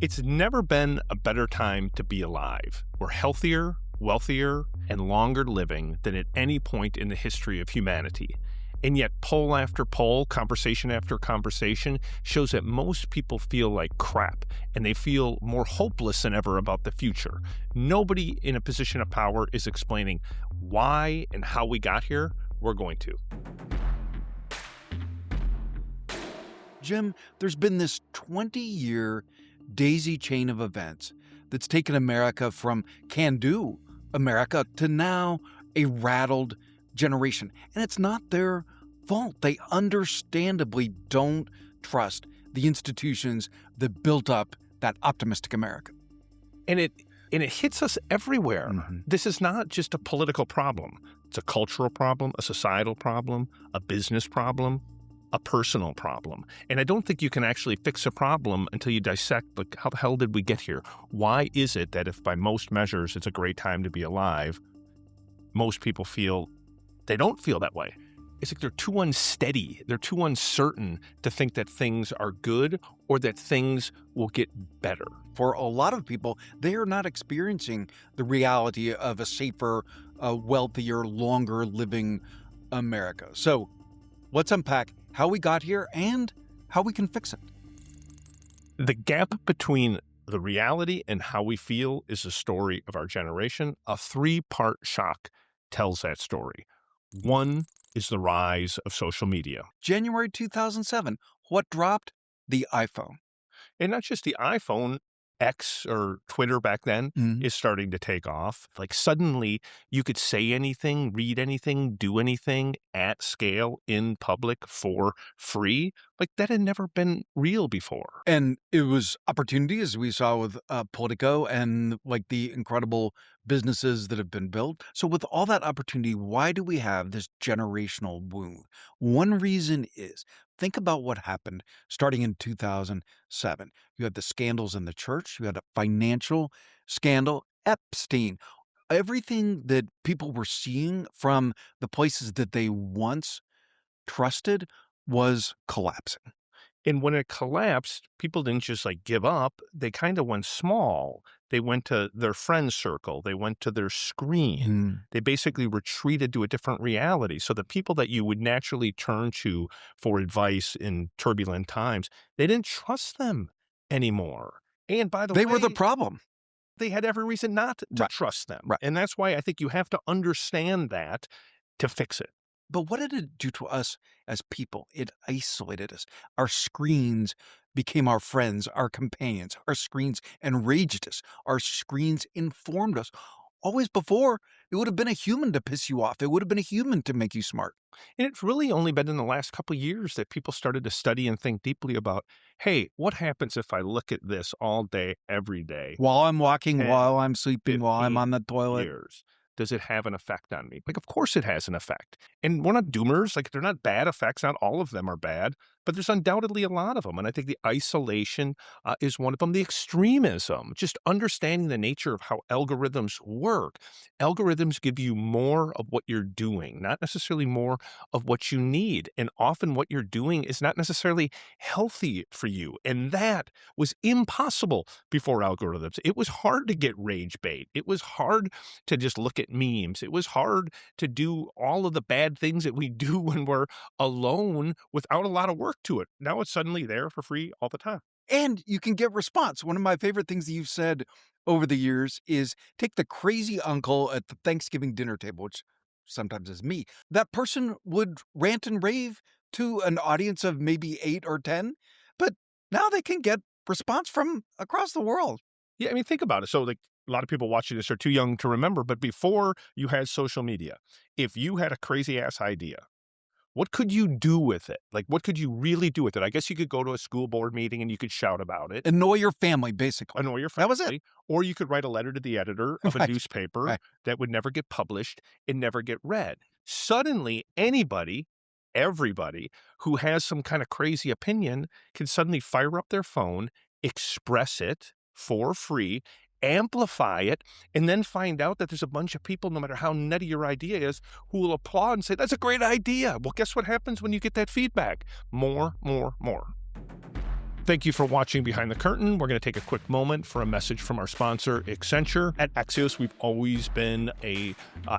It's never been a better time to be alive. We're healthier, wealthier, and longer living than at any point in the history of humanity. And yet, poll after poll, conversation after conversation shows that most people feel like crap and they feel more hopeless than ever about the future. Nobody in a position of power is explaining why and how we got here. We're going to. Jim, there's been this 20-year daisy chain of events that's taken America from can-do America to now a rattled generation. And it's not their fault. They understandably don't trust the institutions that built up that optimistic America. And it hits us everywhere. Mm-hmm. This is not just a political problem. It's a cultural problem, a societal problem, a business problem, a personal problem. And I don't think you can actually fix a problem until you dissect, like, how the hell did we get here? Why is it that if by most measures it's a great time to be alive, most people feel they don't feel that way? It's like they're too unsteady. They're too uncertain to think that things are good or that things will get better. For a lot of people, they are not experiencing the reality of a safer, wealthier, longer living America. So let's unpack how we got here and how we can fix it. The gap between the reality and how we feel is the story of our generation. A 3-part shock tells that story. One is the rise of social media. January 2007, what dropped? The iPhone. And not just the iPhone, X or Twitter back then is starting to take off. Like suddenly you could say anything, read anything, do anything at scale in public for free. Like that had never been real before. And it was opportunity, as we saw with Politico and like the incredible businesses that have been built. So with all that opportunity, why do we have this generational wound? One reason is, think about what happened starting in 2007. You had the scandals in the church. You had a financial scandal, Epstein. Everything that people were seeing from the places that they once trusted was collapsing. And when it collapsed, people didn't just like give up. They kind of went small. They went to their friend circle. They went to their screen. They basically retreated to a different reality. So the people that you would naturally turn to for advice in turbulent times, they didn't trust them anymore. And by the way, They were the problem. They had every reason not to trust them. Right. And that's why I think you have to understand that to fix it. But what did it do to us as people? It isolated us. Our screens became our friends, our companions. Our screens enraged us. Our screens informed us. Always before, it would have been a human to piss you off. It would have been a human to make you smart. And it's really only been in the last couple of years that people started to study and think deeply about, hey, what happens if I look at this all day, every day? While I'm walking, while I'm sleeping, while I'm on the toilet. Years. Does it have an effect on me? Like, of course it has an effect. And we're not doomers. Like, they're not bad effects. Not all of them are bad, but there's undoubtedly a lot of them. And I think the isolation is one of them. The extremism, just understanding the nature of how algorithms work. Algorithms give you more of what you're doing, not necessarily more of what you need. And often what you're doing is not necessarily healthy for you. And that was impossible before algorithms. It was hard to get rage bait. It was hard to just look at memes. It was hard to do all of the bad things that we do when we're alone without a lot of work to it. Now it's suddenly there for free all the time. And you can get response. One of my favorite things that you've said over the years is take the crazy uncle at the Thanksgiving dinner table, which sometimes is me. That person would rant and rave to an audience of maybe 8 or 10, but now they can get response from across the world. Yeah, I mean, think about it. So, like, a lot of people watching this are too young to remember, but before you had social media, if you had a crazy ass idea, what could you do with it? Like, what could you really do with it? I guess you could go to a school board meeting and you could shout about it. Annoy your family, basically. Annoy your family. That was it. Or you could write a letter to the editor of a newspaper that would never get published and never get read. Suddenly, everybody who has some kind of crazy opinion can suddenly fire up their phone, express it for free, amplify it, and then find out that there's a bunch of people, no matter how nutty your idea is, who will applaud and say, that's a great idea. Well, guess what happens when you get that feedback? More. Thank you for watching Behind the Curtain. We're going to take a quick moment for a message from our sponsor, Accenture. At Axios, we've always been a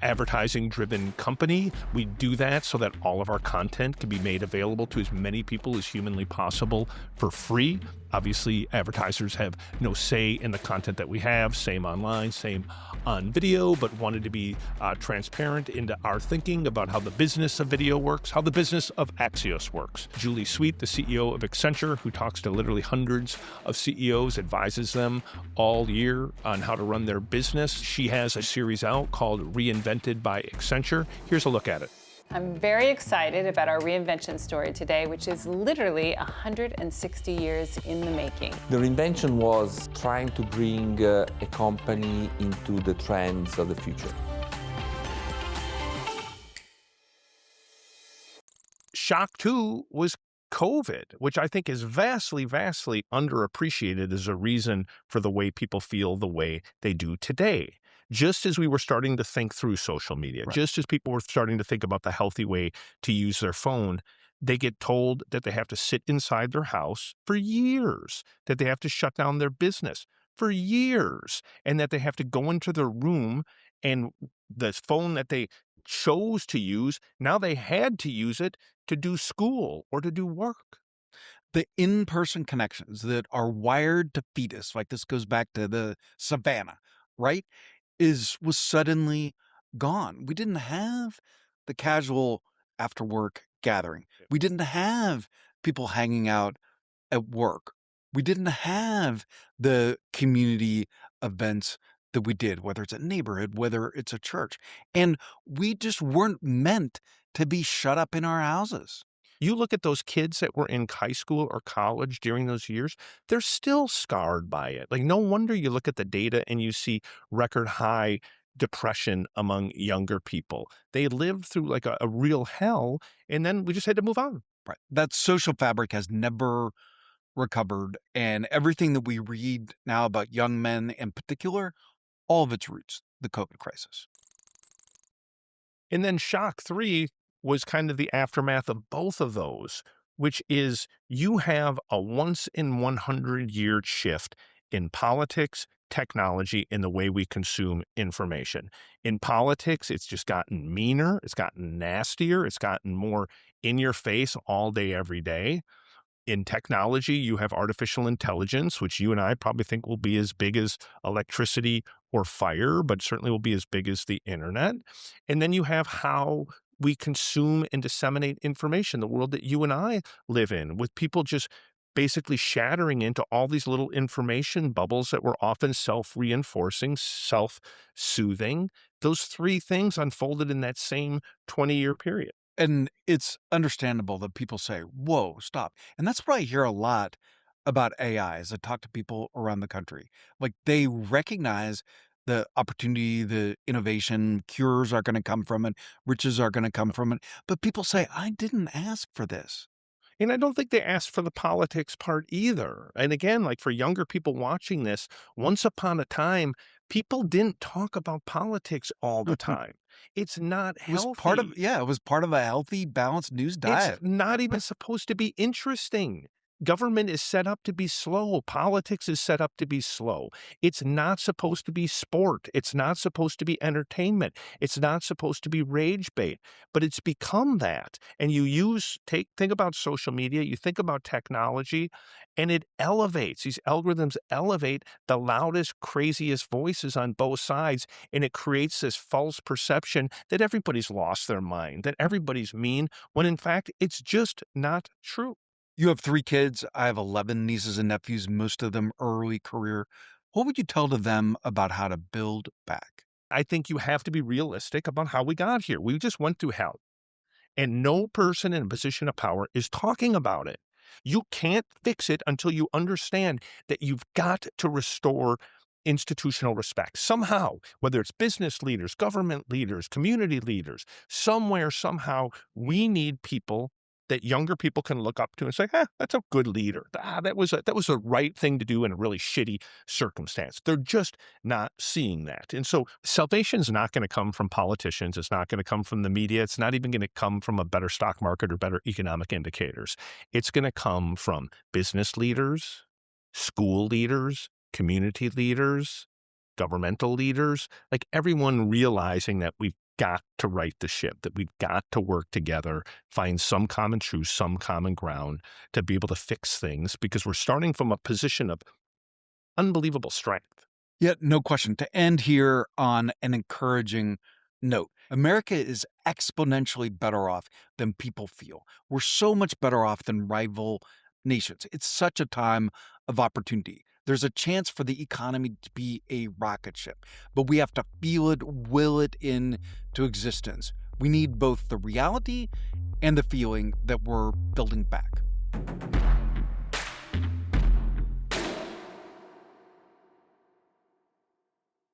advertising-driven company. We do that so that all of our content can be made available to as many people as humanly possible for free. Obviously, advertisers have no say in the content that we have, same online, same on video, but wanted to be transparent into our thinking about how the business of video works, how the business of Axios works. Julie Sweet, the CEO of Accenture, who talks to literally hundreds of CEOs, advises them all year on how to run their business. She has a series out called Reinvented by Accenture. Here's a look at it. I'm very excited about our reinvention story today, which is literally 160 years in the making. The reinvention was trying to bring a company into the trends of the future. Shock 2 was COVID, which I think is vastly, vastly underappreciated as a reason for the way people feel the way they do today. Just as we were starting to think through social media, Right. just as people were starting to think about the healthy way to use their phone, they get told that they have to sit inside their house for years, that they have to shut down their business for years, and that they have to go into their room and the phone that they chose to use, now they had to use it to do school or to do work. The in-person connections that are wired to feed us, like this goes back to the savannah, right? Was suddenly gone. We didn't have the casual after work gathering. We didn't have people hanging out at work. We didn't have the community events that we did, whether it's a neighborhood, whether it's a church. And we just weren't meant to be shut up in our houses. You look at those kids that were in high school or college during those years, they're still scarred by it. Like, no wonder you look at the data and you see record high depression among younger people. They lived through like a real hell, and then we just had to move on. Right. That social fabric has never recovered. And everything that we read now about young men in particular, all of its roots, the COVID crisis. And then shock 3 was kind of the aftermath of both of those, which is you have a once in 100-year shift in politics, technology, and the way we consume information. In politics, it's just gotten meaner, it's gotten nastier, it's gotten more in your face all day, every day. In technology, you have artificial intelligence, which you and I probably think will be as big as electricity or fire, but certainly will be as big as the internet. And then you have how we consume and disseminate information, the world that you and I live in, with people just basically shattering into all these little information bubbles that were often self-reinforcing, self-soothing. Those three things unfolded in that same 20-year period. And it's understandable that people say, whoa, stop. And that's what I hear a lot about AI as I talk to people around the country. Like they recognize the opportunity, the innovation, cures are going to come from it, riches are going to come from it. But people say, I didn't ask for this. And I don't think they asked for the politics part either. And again, like for younger people watching this, once upon a time, people didn't talk about politics all the time. It's not It was part of, healthy. yeah, it was part of a healthy, balanced news It's diet. not even supposed to be interesting. Government is set up to be slow. Politics is set up to be slow. It's not supposed to be sport. It's not supposed to be entertainment. It's not supposed to be rage bait, but it's become that. And think about social media, you think about technology, and it elevates, these algorithms elevate the loudest, craziest voices on both sides. And it creates this false perception that everybody's lost their mind, that everybody's mean, when in fact, it's just not true. You have 3 kids. I have 11 nieces and nephews, most of them early career. What would you tell to them about how to build back? I think you have to be realistic about how we got here. We just went through hell, and no person in a position of power is talking about it. You can't fix it until you understand that you've got to restore institutional respect somehow, whether it's business leaders, government leaders, community leaders, somewhere, somehow, we need people that younger people can look up to and say, that's a good leader. That was a right thing to do in a really shitty circumstance. They're just not seeing that. And so salvation is not going to come from politicians. It's not going to come from the media. It's not even going to come from a better stock market or better economic indicators. It's going to come from business leaders, school leaders, community leaders, governmental leaders, like everyone realizing that we've got to right the ship, that we've got to work together, find some common truth, some common ground to be able to fix things because we're starting from a position of unbelievable strength. Yeah, no question. To end here on an encouraging note, America is exponentially better off than people feel. We're so much better off than rival nations. It's such a time of opportunity. There's a chance for the economy to be a rocket ship, but we have to feel it, will it into existence. We need both the reality and the feeling that we're building back.